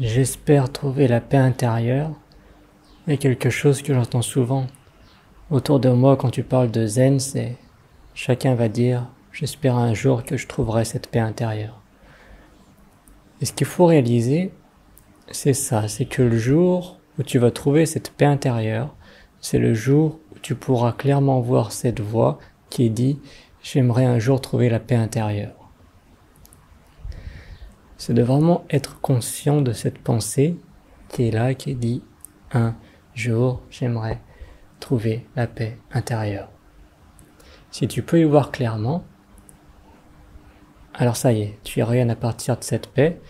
J'espère trouver la paix intérieure est quelque chose que j'entends souvent autour de moi quand tu parles de zen, c'est chacun va dire j'espère un jour que je trouverai cette paix intérieure. Et ce qu'il faut réaliser, c'est ça, c'est que le jour où tu vas trouver cette paix intérieure, c'est le jour où tu pourras clairement voir cette voix qui dit j'aimerais un jour trouver la paix intérieure. C'est de vraiment être conscient de cette pensée qui est là, qui dit un jour j'aimerais trouver la paix intérieure. Si tu peux y voir clairement, alors ça y est, tu y rayonnes à partir de cette paix,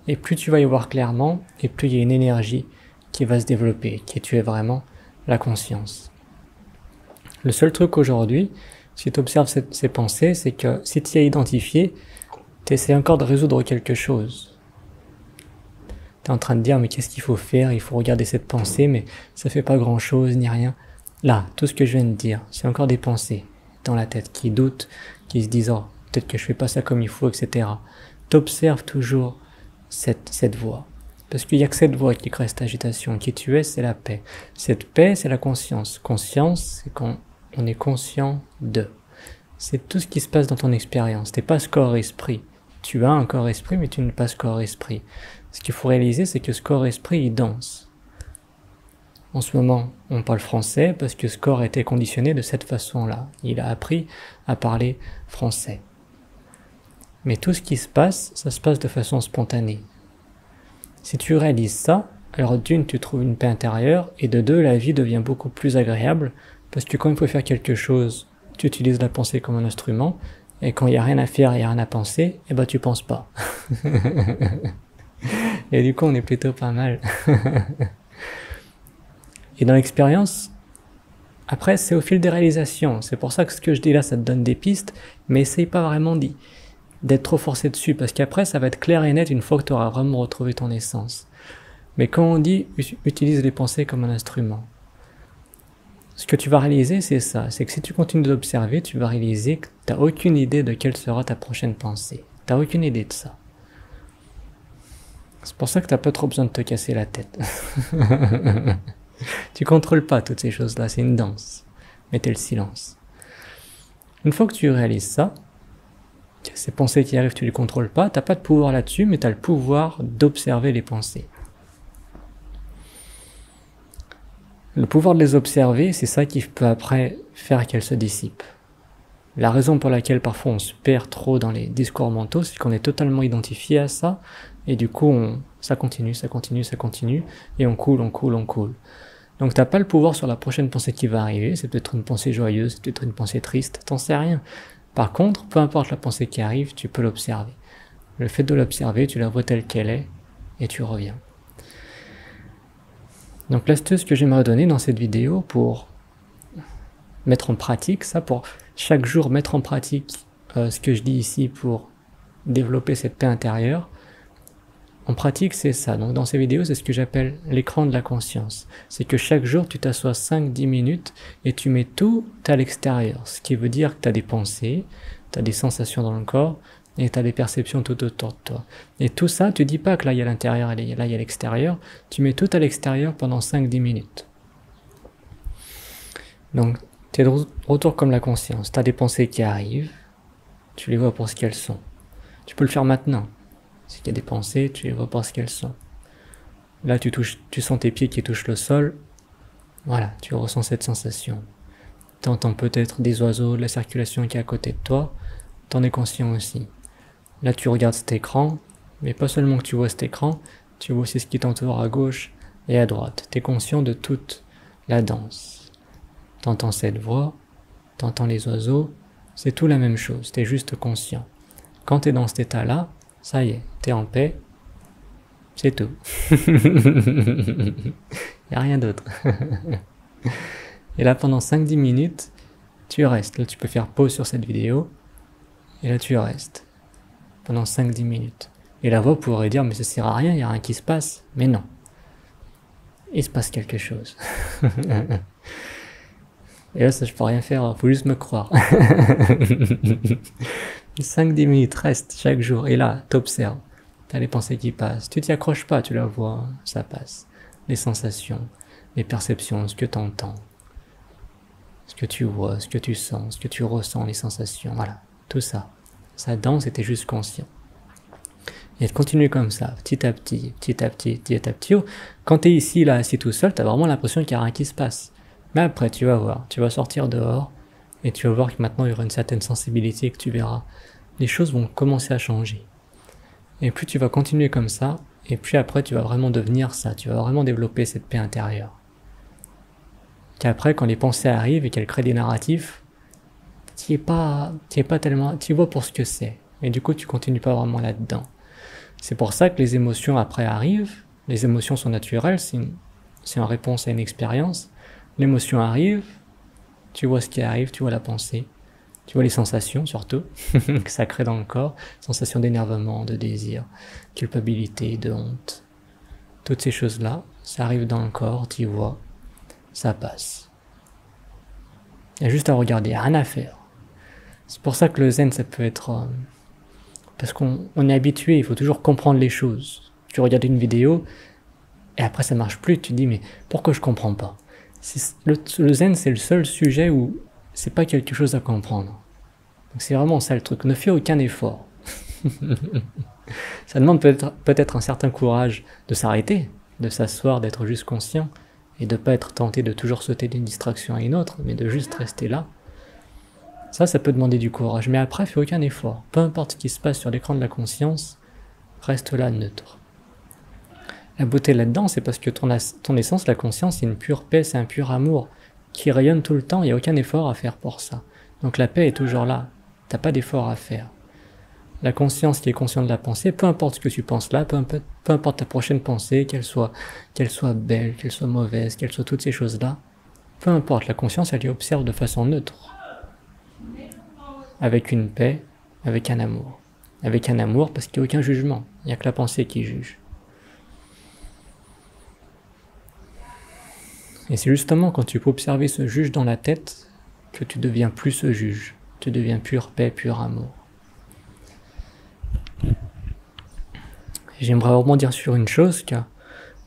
et plus tu vas y voir clairement, et plus il y a une énergie qui va se développer, qui tu es vraiment la conscience. Le seul truc aujourd'hui, si tu observes ces pensées, c'est que si tu y as identifié, tu essaies encore de résoudre quelque chose. Tu es en train de dire, mais qu'est-ce qu'il faut faire? Il faut regarder cette pensée, mais ça fait pas grand-chose, ni rien. Là, tout ce que je viens de dire, c'est encore des pensées dans la tête qui doutent, qui se disent, oh, peut-être que je fais pas ça comme il faut, etc. T'observes toujours cette voix. Parce qu'il n'y a que cette voix qui crée cette agitation. Qui tu es, c'est la paix. Cette paix, c'est la conscience. Conscience, c'est quand on est conscient de. C'est tout ce qui se passe dans ton expérience. T'es pas ce corps-esprit. Tu as un corps-esprit, mais tu n'es pas ce corps-esprit. Ce qu'il faut réaliser, c'est que ce corps-esprit, il danse. En ce moment, on parle français parce que ce corps a été conditionné de cette façon-là. Il a appris à parler français. Mais tout ce qui se passe, ça se passe de façon spontanée. Si tu réalises ça, alors d'une, tu trouves une paix intérieure, et de deux, la vie devient beaucoup plus agréable, parce que quand il faut faire quelque chose, tu utilises la pensée comme un instrument, et quand il n'y a rien à faire, il n'y a rien à penser, et ben tu penses pas. Et du coup, on est plutôt pas mal. Et dans l'expérience, après, c'est au fil des réalisations. C'est pour ça que ce que je dis là, ça te donne des pistes, mais essaye pas vraiment d'être trop forcé dessus, parce qu'après, ça va être clair et net une fois que tu auras vraiment retrouvé ton essence. Mais quand on dit utilise les pensées comme un instrument, ce que tu vas réaliser, c'est ça. C'est que si tu continues d'observer, tu vas réaliser que tu n'as aucune idée de quelle sera ta prochaine pensée. Tu n'as aucune idée de ça. C'est pour ça que tu n'as pas trop besoin de te casser la tête. Tu contrôles pas toutes ces choses-là, c'est une danse. Mettez le silence. Une fois que tu réalises ça, ces pensées qui arrivent, tu les contrôles pas, tu n'as pas de pouvoir là-dessus, mais tu as le pouvoir d'observer les pensées. Le pouvoir de les observer, c'est ça qui peut après faire qu'elles se dissipent. La raison pour laquelle parfois on se perd trop dans les discours mentaux, c'est qu'on est totalement identifié à ça, et du coup ça continue, et on coule. Donc t'as pas le pouvoir sur la prochaine pensée qui va arriver, c'est peut-être une pensée joyeuse, c'est peut-être une pensée triste, t'en sais rien. Par contre, peu importe la pensée qui arrive, tu peux l'observer. Le fait de l'observer, tu la vois telle qu'elle est, et tu reviens. Donc l'astuce que j'aimerais donner dans cette vidéo pour mettre en pratique ça, pour chaque jour mettre en pratique ce que je dis ici pour développer cette paix intérieure, en pratique c'est ça. Donc dans ces vidéos, c'est ce que j'appelle l'écran de la conscience. C'est que chaque jour tu t'assois 5-10 minutes et tu mets tout à l'extérieur. Ce qui veut dire que tu as des pensées, tu as des sensations dans le corps, et tu as des perceptions tout autour de toi. Et tout ça, tu dis pas que là il y a l'intérieur et là il y a l'extérieur, tu mets tout à l'extérieur pendant 5-10 minutes. Donc, tu es de retour comme la conscience, tu as des pensées qui arrivent, tu les vois pour ce qu'elles sont. Tu peux le faire maintenant. S'il y a des pensées, tu les vois pour ce qu'elles sont. Là, tu sens tes pieds qui touchent le sol, voilà, tu ressens cette sensation. Tu entends peut-être des oiseaux, de la circulation qui est à côté de toi, tu en es conscient aussi. Là, tu regardes cet écran, mais pas seulement que tu vois cet écran, tu vois aussi ce qui t'entoure à gauche et à droite. Tu es conscient de toute la danse. Tu entends cette voix, tu entends les oiseaux, c'est tout la même chose, tu es juste conscient. Quand tu es dans cet état-là, ça y est, tu es en paix, c'est tout. Il n'y a rien d'autre. Et là, pendant 5-10 minutes, tu restes. Là, tu peux faire pause sur cette vidéo, et là, tu restes. Pendant 5-10 minutes. Et la voix pourrait dire, mais ça sert à rien, il n'y a rien qui se passe. Mais non. Il se passe quelque chose. Et là, ça, je peux rien faire, faut juste me croire. 5-10 minutes, reste chaque jour. Et là, t'observes. t'as les pensées qui passent. Tu t'y accroches pas, tu la vois, ça passe. Les sensations, les perceptions, ce que tu entends, ce que tu vois, ce que tu sens, ce que tu ressens, les sensations, voilà, tout ça. Ça danse et t'es juste conscient. Et de continuer comme ça, petit à petit, petit à petit, petit à petit. Quand t'es ici, là, assis tout seul, t'as vraiment l'impression qu'il n'y a rien qui se passe. Mais après, tu vas voir, tu vas sortir dehors, et tu vas voir que maintenant, il y aura une certaine sensibilité que tu verras. Les choses vont commencer à changer. Et plus tu vas continuer comme ça, et puis après, tu vas vraiment devenir ça, tu vas vraiment développer cette paix intérieure. Qu'après, quand les pensées arrivent et qu'elles créent des narratifs, tu es pas tellement, tu vois pour ce que c'est. Et du coup, tu continues pas vraiment là-dedans. C'est pour ça que les émotions après arrivent. Les émotions sont naturelles, c'est en réponse à une expérience. L'émotion arrive, tu vois ce qui arrive, tu vois la pensée, tu vois les sensations surtout, que ça crée dans le corps, sensations d'énervement, de désir, culpabilité, de honte. Toutes ces choses-là, ça arrive dans le corps, tu vois, ça passe. Il y a juste à regarder, rien à faire. C'est pour ça que le zen, ça peut être... parce qu'on est habitué, il faut toujours comprendre les choses. Tu regardes une vidéo, et après ça marche plus, tu te dis, mais pourquoi je comprends pas? Le zen, c'est le seul sujet où c'est pas quelque chose à comprendre. Donc c'est vraiment ça le truc, ne fais aucun effort. Ça demande peut-être un certain courage de s'arrêter, de s'asseoir, d'être juste conscient, et de pas être tenté de toujours sauter d'une distraction à une autre, mais de juste rester là. Ça peut demander du courage, mais après, fais aucun effort. Peu importe ce qui se passe sur l'écran de la conscience, reste là, neutre. La beauté là-dedans, c'est parce que ton essence, la conscience, c'est une pure paix, c'est un pur amour qui rayonne tout le temps, il n'y a aucun effort à faire pour ça. Donc la paix est toujours là, t'as pas d'effort à faire. La conscience qui est consciente de la pensée, peu importe ce que tu penses là, peu importe ta prochaine pensée, qu'elle soit belle, qu'elle soit mauvaise, qu'elle soit toutes ces choses-là, peu importe, la conscience, elle y observe de façon neutre. Avec une paix, avec un amour. Avec un amour parce qu'il n'y a aucun jugement, il n'y a que la pensée qui juge. Et c'est justement quand tu peux observer ce juge dans la tête que tu deviens plus ce juge. Tu deviens pure paix, pur amour. J'aimerais rebondir sur une chose, car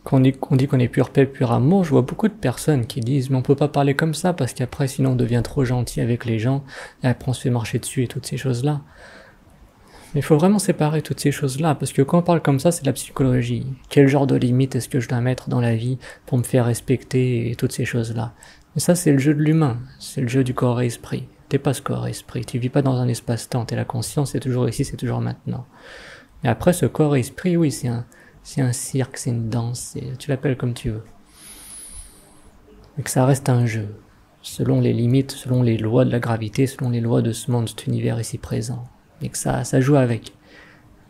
quand on dit qu'on est pure paix, pur amour, je vois beaucoup de personnes qui disent « mais on peut pas parler comme ça parce qu'après sinon on devient trop gentil avec les gens et après on se fait marcher dessus et toutes ces choses-là ». Mais il faut vraiment séparer toutes ces choses-là, parce que quand on parle comme ça, c'est de la psychologie. Quel genre de limite est-ce que je dois mettre dans la vie pour me faire respecter et toutes ces choses-là? Mais ça, c'est le jeu de l'humain, c'est le jeu du corps et esprit. T'es pas ce corps et esprit, tu vis pas dans un espace-temps, t'es la conscience, c'est toujours ici, c'est toujours maintenant. Mais après, ce corps et esprit, oui, c'est un cirque, c'est une danse, tu l'appelles comme tu veux. Mais que ça reste un jeu, selon les limites, selon les lois de la gravité, selon les lois de ce monde, cet univers ici présent. Mais que ça joue avec.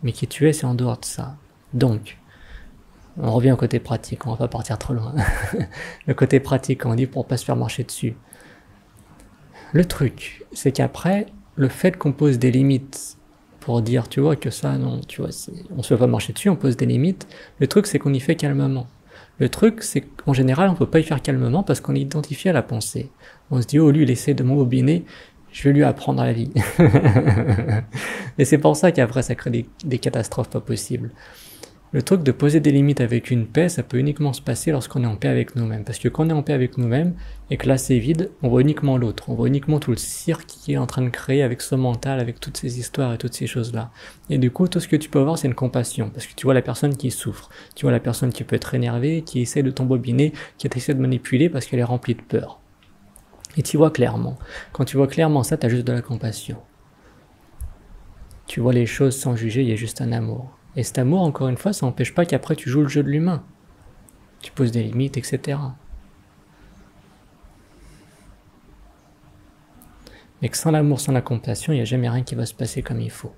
Mais qui tu es, c'est en dehors de ça. Donc, on revient au côté pratique, on va pas partir trop loin. Le côté pratique, on dit pour pas se faire marcher dessus. Le truc, c'est qu'après, le fait qu'on pose des limites pour dire, tu vois, que ça, non, tu vois, on se fait pas marcher dessus, on pose des limites, le truc, c'est qu'on y fait calmement. Le truc, c'est qu'en général, on peut pas y faire calmement parce qu'on est identifié à la pensée. On se dit, oh, lui, il essaie de m'embobiner, je vais lui apprendre à la vie. Et c'est pour ça qu'après, ça crée des catastrophes pas possibles. Le truc de poser des limites avec une paix, ça peut uniquement se passer lorsqu'on est en paix avec nous-mêmes. Parce que quand on est en paix avec nous-mêmes, et que là c'est vide, on voit uniquement l'autre. On voit uniquement tout le cirque qui est en train de créer avec son mental, avec toutes ces histoires et toutes ces choses-là. Et du coup, tout ce que tu peux avoir, c'est une compassion. Parce que tu vois la personne qui souffre. Tu vois la personne qui peut être énervée, qui essaie de t'embobiner, qui essaie de manipuler parce qu'elle est remplie de peur. Et tu vois clairement. Quand tu vois clairement ça, t'as juste de la compassion. Tu vois les choses sans juger, il y a juste un amour. Et cet amour, encore une fois, ça n'empêche pas qu'après tu joues le jeu de l'humain. Tu poses des limites, etc. Mais que sans l'amour, sans la compassion, il n'y a jamais rien qui va se passer comme il faut.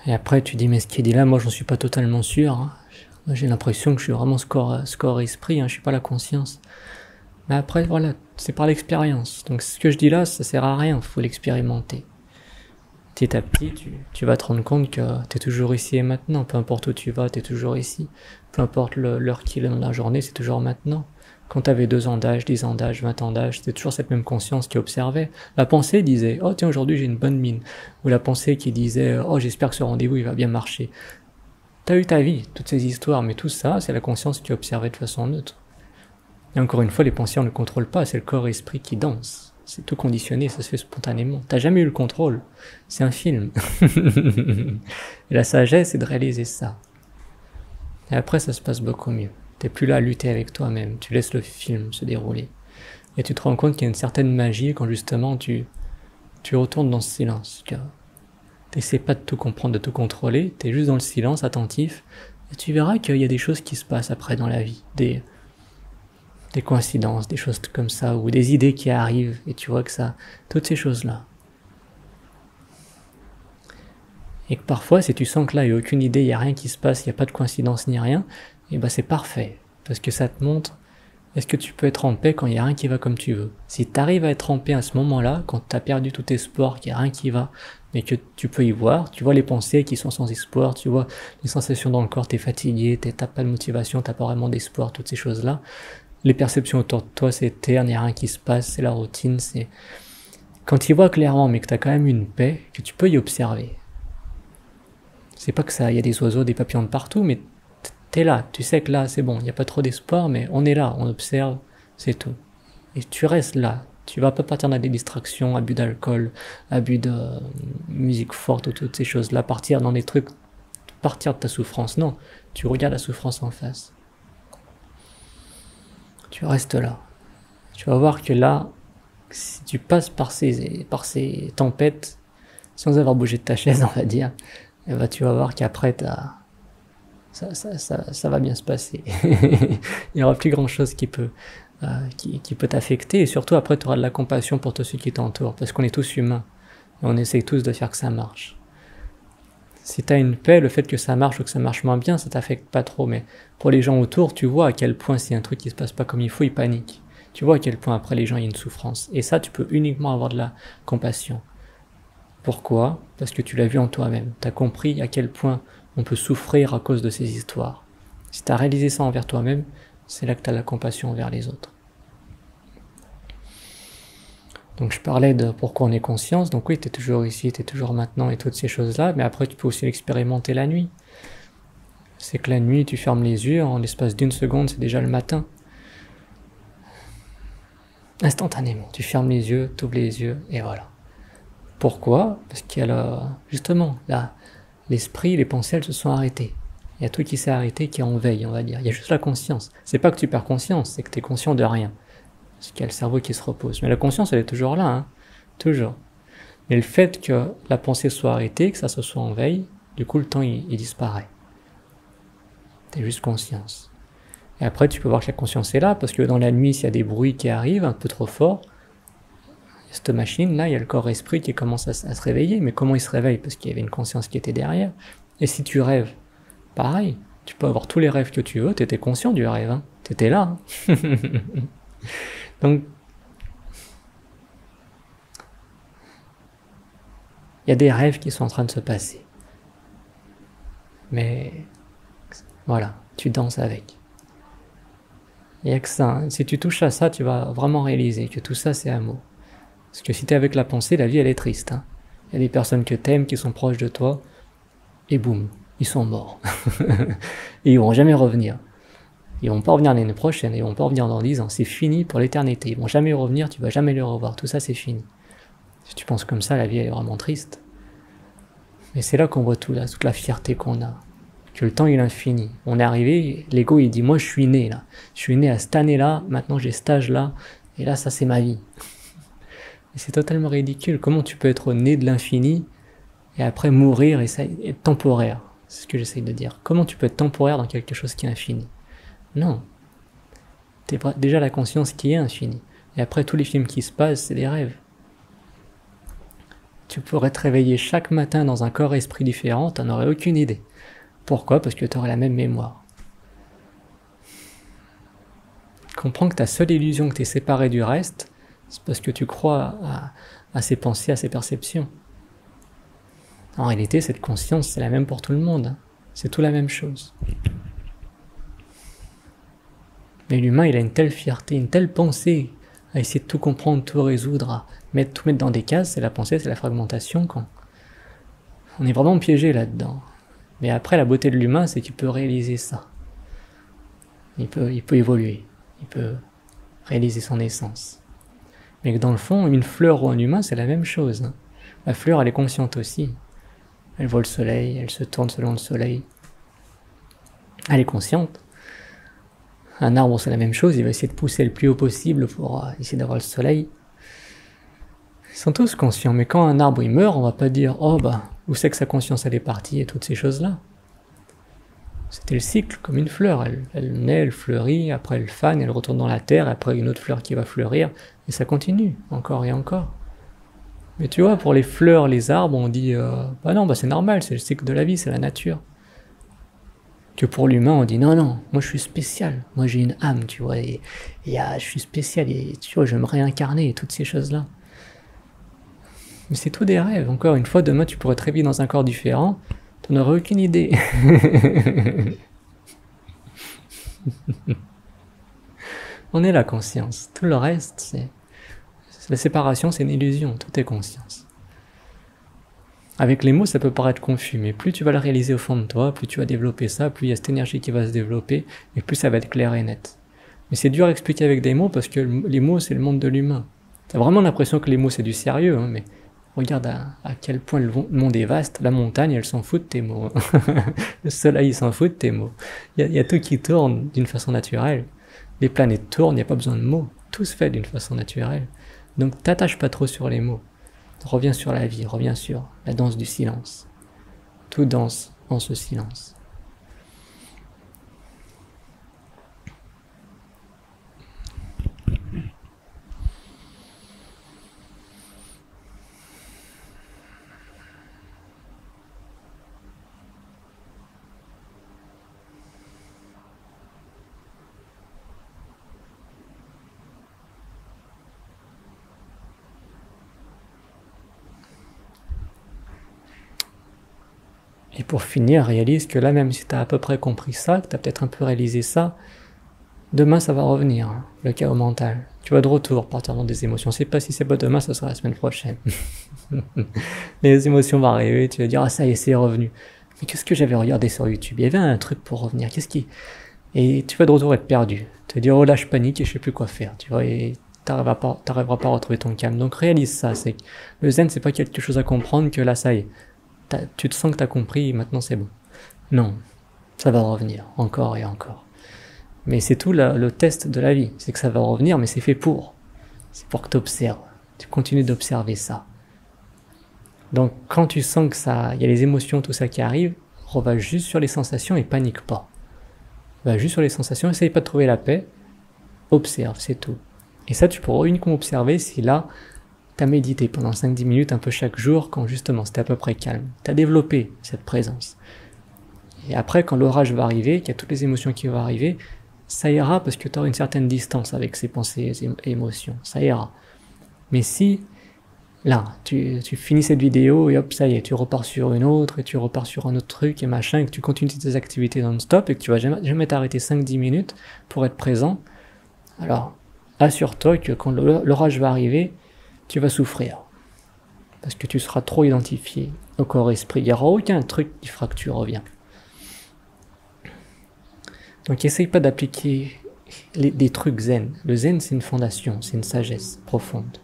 Et après, tu dis, mais ce qu'il dit là, moi, j'en suis pas totalement sûr. Hein. Moi, j'ai l'impression que je suis vraiment score esprit, hein, je suis pas la conscience. Mais après, voilà, c'est par l'expérience. Donc, ce que je dis là, ça sert à rien, il faut l'expérimenter. Petit à petit, tu vas te rendre compte que tu es toujours ici et maintenant. Peu importe où tu vas, tu es toujours ici. Peu importe l'heure qu'il est dans la journée, c'est toujours maintenant. Quand tu avais 2 ans d'âge, 10 ans d'âge, 20 ans d'âge, c'était toujours cette même conscience qui observait. La pensée disait « Oh tiens, aujourd'hui j'ai une bonne mine ». Ou la pensée qui disait « Oh, j'espère que ce rendez-vous il va bien marcher ». Tu as eu ta vie, toutes ces histoires, mais tout ça, c'est la conscience qui observait de façon neutre. Et encore une fois, les pensées on ne contrôle pas, c'est le corps-esprit qui danse. C'est tout conditionné, ça se fait spontanément. T'as jamais eu le contrôle, c'est un film. Et la sagesse, c'est de réaliser ça. Et après, ça se passe beaucoup mieux. T'es plus là à lutter avec toi-même, tu laisses le film se dérouler. Et tu te rends compte qu'il y a une certaine magie quand justement tu retournes dans ce silence. T'essaies pas de tout comprendre, de tout contrôler, t'es juste dans le silence, attentif, et tu verras qu'il y a des choses qui se passent après dans la vie. Des coïncidences, des choses comme ça, ou des idées qui arrivent, et tu vois que ça, toutes ces choses-là. Et que parfois, si tu sens que là, il n'y a aucune idée, il n'y a rien qui se passe, il n'y a pas de coïncidence ni rien, et ben c'est parfait, parce que ça te montre, est-ce que tu peux être en paix quand il n'y a rien qui va comme tu veux. Si tu arrives à être en paix à ce moment-là, quand tu as perdu tout espoir, qu'il n'y a rien qui va, mais que tu peux y voir, tu vois les pensées qui sont sans espoir, tu vois les sensations dans le corps, t'es fatigué, t'as pas de motivation, t'as pas vraiment d'espoir, toutes ces choses-là. Les perceptions autour de toi, c'est terne, il n'y a rien qui se passe, c'est la routine, c'est... Quand tu vois clairement, mais que tu as quand même une paix, que tu peux y observer. C'est pas que ça, il y a des oiseaux, des papillons de partout, mais t'es là, tu sais que là, c'est bon, il n'y a pas trop d'espoir, mais on est là, on observe, c'est tout. Et tu restes là, tu vas pas partir dans des distractions, abus d'alcool, abus de musique forte ou toutes ces choses-là, partir dans des trucs, partir de ta souffrance, non, tu regardes la souffrance en face. Tu restes là. Tu vas voir que là, si tu passes par ces tempêtes, sans avoir bougé de ta chaise, on va dire, et ben tu vas voir qu'après, ça va bien se passer. Il n'y aura plus grand-chose qui peut t'affecter, et surtout après, tu auras de la compassion pour tous ceux qui t'entourent, parce qu'on est tous humains, et on essaye tous de faire que ça marche. Si tu as une paix, le fait que ça marche ou que ça marche moins bien, ça t'affecte pas trop, mais pour les gens autour, tu vois à quel point s'il y a un truc qui se passe pas comme il faut, ils paniquent. Tu vois à quel point après les gens, il y a une souffrance. Et ça, tu peux uniquement avoir de la compassion. Pourquoi ? Parce que tu l'as vu en toi-même. Tu as compris à quel point on peut souffrir à cause de ces histoires. Si tu as réalisé ça envers toi-même, c'est là que tu as la compassion envers les autres. Donc je parlais de pourquoi on est conscience, donc oui, tu es toujours ici, tu es toujours maintenant et toutes ces choses-là, mais après tu peux aussi l'expérimenter la nuit. C'est que la nuit, tu fermes les yeux, en l'espace d'une seconde, c'est déjà le matin. Instantanément, tu fermes les yeux, tu ouvres les yeux, et voilà. Pourquoi ? Parce qu'il y a justement, là, l'esprit, les pensées, elles se sont arrêtées. Il y a tout qui s'est arrêté, qui est en veille, on va dire. Il y a juste la conscience. C'est pas que tu perds conscience, c'est que tu es conscient de rien. Parce qu'il y a le cerveau qui se repose. Mais la conscience, elle est toujours là, hein, toujours. Mais le fait que la pensée soit arrêtée, que ça se soit en veille, du coup, le temps, il disparaît. T'es juste conscience. Et après, tu peux voir que la conscience est là, parce que dans la nuit, s'il y a des bruits qui arrivent un peu trop forts, cette machine-là, il y a le corps-esprit qui commence à se réveiller. Mais comment il se réveille ? Parce qu'il y avait une conscience qui était derrière. Et si tu rêves, pareil, tu peux avoir tous les rêves que tu veux, tu étais conscient du rêve, hein, tu étais là. Hein. Donc, il y a des rêves qui sont en train de se passer. Mais, voilà, tu danses avec. Il n'y a que ça. Hein. Si tu touches à ça, tu vas vraiment réaliser que tout ça, c'est amour. Parce que si tu es avec la pensée, la vie, elle est triste. Hein. Il y a des personnes que tu aimes, qui sont proches de toi, et boum, ils sont morts. Et ils vont jamais revenir. Ils vont pas revenir l'année prochaine, ils vont pas revenir dans 10 ans. C'est fini pour l'éternité. Ils vont jamais revenir, tu vas jamais les revoir. Tout ça, c'est fini. Si tu penses comme ça, la vie, elle est vraiment triste. Mais c'est là qu'on voit toute la fierté qu'on a. Que le temps, il est infini. On est arrivé, l'ego, il dit, moi, je suis né, là. Je suis né à cette année-là, maintenant, j'ai cet âge-là, et là, ça, c'est ma vie. Et c'est totalement ridicule. Comment tu peux être né de l'infini, et après mourir, et ça être temporaire. C'est ce que j'essaye de dire. Comment tu peux être temporaire dans quelque chose qui est infini ? Non. T'es déjà la conscience qui est infinie. Et après, tous les films qui se passent, c'est des rêves. Tu pourrais te réveiller chaque matin dans un corps-esprit différent, t'en aurais aucune idée. Pourquoi ? Parce que tu aurais la même mémoire. Comprends que ta seule illusion que tu es séparé du reste, c'est parce que tu crois à ces pensées, à ces perceptions. En réalité, cette conscience, c'est la même pour tout le monde. Hein. C'est tout la même chose. Mais l'humain, il a une telle fierté, une telle pensée à essayer de tout comprendre, tout résoudre, à tout mettre dans des cases, c'est la pensée, c'est la fragmentation. Quand on est vraiment piégé là-dedans. Mais après, la beauté de l'humain, c'est qu'il peut réaliser ça. Il peut évoluer, il peut réaliser son essence. Mais que dans le fond, une fleur ou un humain, c'est la même chose. Hein. La fleur, elle est consciente aussi. Elle voit le soleil, elle se tourne selon le soleil. Elle est consciente. Un arbre, c'est la même chose, il va essayer de pousser le plus haut possible pour essayer d'avoir le soleil. Ils sont tous conscients, mais quand un arbre il meurt, on va pas dire « Oh bah, où c'est que sa conscience elle est partie » et toutes ces choses-là. C'était le cycle, comme une fleur. Elle naît, elle fleurit, après elle fane, elle retourne dans la terre, après une autre fleur qui va fleurir, et ça continue, encore et encore. Mais tu vois, pour les fleurs, les arbres, on dit bah non, bah c'est normal, c'est le cycle de la vie, c'est la nature. Que pour l'humain, on dit non, non, moi je suis spécial, moi j'ai une âme, tu vois, et je suis spécial, et tu vois, je vais me réincarner, et toutes ces choses-là. Mais c'est tout des rêves, encore une fois, demain tu pourrais te réveiller dans un corps différent, tu n'aurais aucune idée. On est la conscience, tout le reste, c'est la séparation, c'est une illusion, tout est conscience. Avec les mots, ça peut paraître confus, mais plus tu vas le réaliser au fond de toi, plus tu vas développer ça, plus il y a cette énergie qui va se développer, et plus ça va être clair et net. Mais c'est dur à expliquer avec des mots, parce que les mots, c'est le monde de l'humain. T'as vraiment l'impression que les mots, c'est du sérieux, hein, mais regarde à quel point le monde est vaste. La montagne, elle s'en fout de tes mots. Le soleil, il s'en fout de tes mots. Il y a tout qui tourne d'une façon naturelle. Les planètes tournent, il n'y a pas besoin de mots. Tout se fait d'une façon naturelle. Donc t'attaches pas trop sur les mots. Reviens sur la vie, reviens sur la danse du silence. Tout danse en ce silence. Et pour finir, réalise que là, même si tu as à peu près compris ça, que tu as peut-être un peu réalisé ça, demain ça va revenir, hein, le chaos mental. Tu vas de retour partir dans des émotions. C'est pas si c'est pas demain, ça sera la semaine prochaine. Les émotions vont arriver, tu vas dire, ah ça y est, c'est revenu. Mais qu'est-ce que j'avais regardé sur YouTube? Il y avait un truc pour revenir, qu'est-ce qui... Et tu vas de retour être perdu. Te dire, oh là je panique et je sais plus quoi faire, tu vois, et t'arriveras pas à retrouver ton calme. Donc réalise ça, c'est que le zen c'est pas quelque chose à comprendre que là ça y est. Tu te sens que tu as compris, maintenant c'est bon. Non, ça va revenir, encore et encore. Mais c'est tout le test de la vie, c'est que ça va revenir, mais c'est fait pour. C'est pour que tu observes, tu continues d'observer ça. Donc quand tu sens que ça, il y a les émotions, tout ça qui arrive, reva juste sur les sensations et panique pas. Va juste sur les sensations, essaye pas de trouver la paix, observe, c'est tout. Et ça tu pourras uniquement observer si là, t'as médité pendant 5-10 minutes un peu chaque jour quand justement c'était à peu près calme. T'as développé cette présence. Et après quand l'orage va arriver, qu'il y a toutes les émotions qui vont arriver, ça ira parce que tu auras une certaine distance avec ces pensées et émotions. Ça ira. Mais si, là, tu finis cette vidéo et hop, ça y est, tu repars sur une autre et tu repars sur un autre truc et machin, et que tu continues tes activités non-stop et que tu vas jamais t'arrêter 5-10 minutes pour être présent, alors assure-toi que quand l'orage va arriver, tu vas souffrir. Parce que tu seras trop identifié au corps-esprit. Il n'y aura aucun truc qui fera que tu reviens. Donc essaye pas d'appliquer des trucs zen. Le zen c'est une fondation, c'est une sagesse profonde.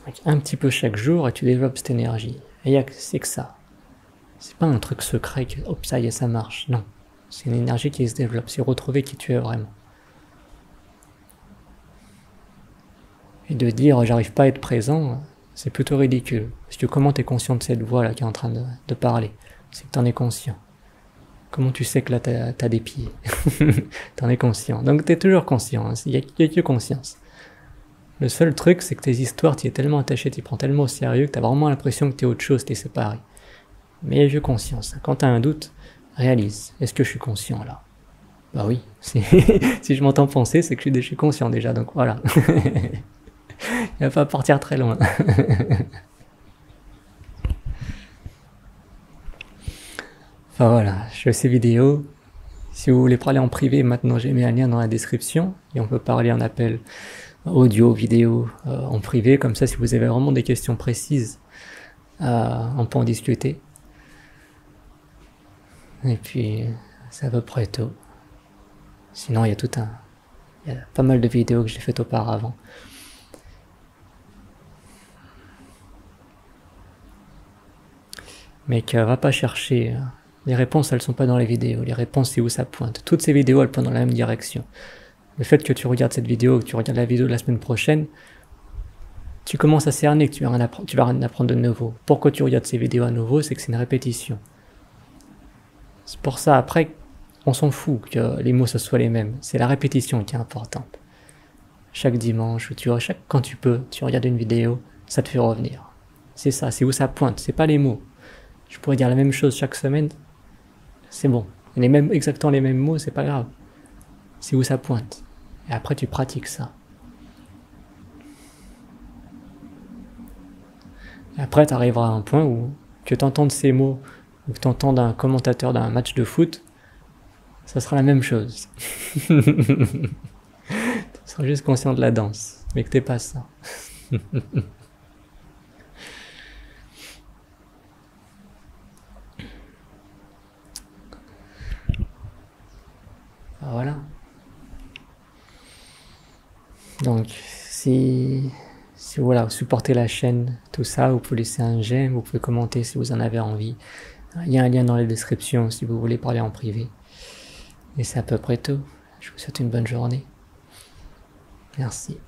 Donc, un petit peu chaque jour et tu développes cette énergie. Et c'est que ça. C'est pas un truc secret que hop ça y est ça marche. Non. C'est une énergie qui se développe. C'est retrouver qui tu es vraiment. Et de dire j'arrive pas à être présent, c'est plutôt ridicule. Parce que comment tu es conscient de cette voix là qui est en train de parler? C'est que tu en es conscient. Comment tu sais que là t'as des pieds? Tu en es conscient. Donc tu es toujours conscient, il n'y a que conscience. Le seul truc c'est que tes histoires, tu es tellement attaché, tu prends tellement au sérieux que tu as vraiment l'impression que tu es autre chose, tu es séparé. Mais il y a que conscience. Quand tu as un doute, réalise. Est-ce que je suis conscient là? Bah oui. Si je m'entends penser, c'est que je suis conscient déjà. Donc voilà. Il va pas partir très loin. Enfin voilà, je fais ces vidéos. Si vous voulez parler en privé, maintenant j'ai mis un lien dans la description et on peut parler en appel audio, vidéo, en privé. Comme ça, si vous avez vraiment des questions précises, on peut en discuter. Et puis, c'est à peu près tout. Sinon, il y a pas mal de vidéos que j'ai faites auparavant. Mec, va pas chercher. Les réponses, elles sont pas dans les vidéos. Les réponses, c'est où ça pointe. Toutes ces vidéos, elles pointent dans la même direction. Le fait que tu regardes cette vidéo, que tu regardes la vidéo de la semaine prochaine, tu commences à cerner que tu vas rien apprendre de nouveau. Pourquoi tu regardes ces vidéos à nouveau? C'est que c'est une répétition. C'est pour ça, après, on s'en fout que les mots, ce soient les mêmes. C'est la répétition qui est importante. Chaque dimanche, quand tu peux, tu regardes une vidéo, ça te fait revenir. C'est ça, c'est où ça pointe, c'est pas les mots. Je pourrais dire la même chose chaque semaine, c'est bon. Exactement les mêmes mots, c'est pas grave. C'est où ça pointe. Et après, tu pratiques ça. Et après, tu arriveras à un point où que tu entendes ces mots, ou que tu entends un commentateur d'un match de foot, ça sera la même chose. Tu seras juste conscient de la danse, mais que t'es pas ça. Voilà. Donc, si voilà, vous supportez la chaîne, tout ça, vous pouvez laisser un j'aime, vous pouvez commenter si vous en avez envie. Il y a un lien dans la description si vous voulez parler en privé. Et c'est à peu près tout. Je vous souhaite une bonne journée. Merci.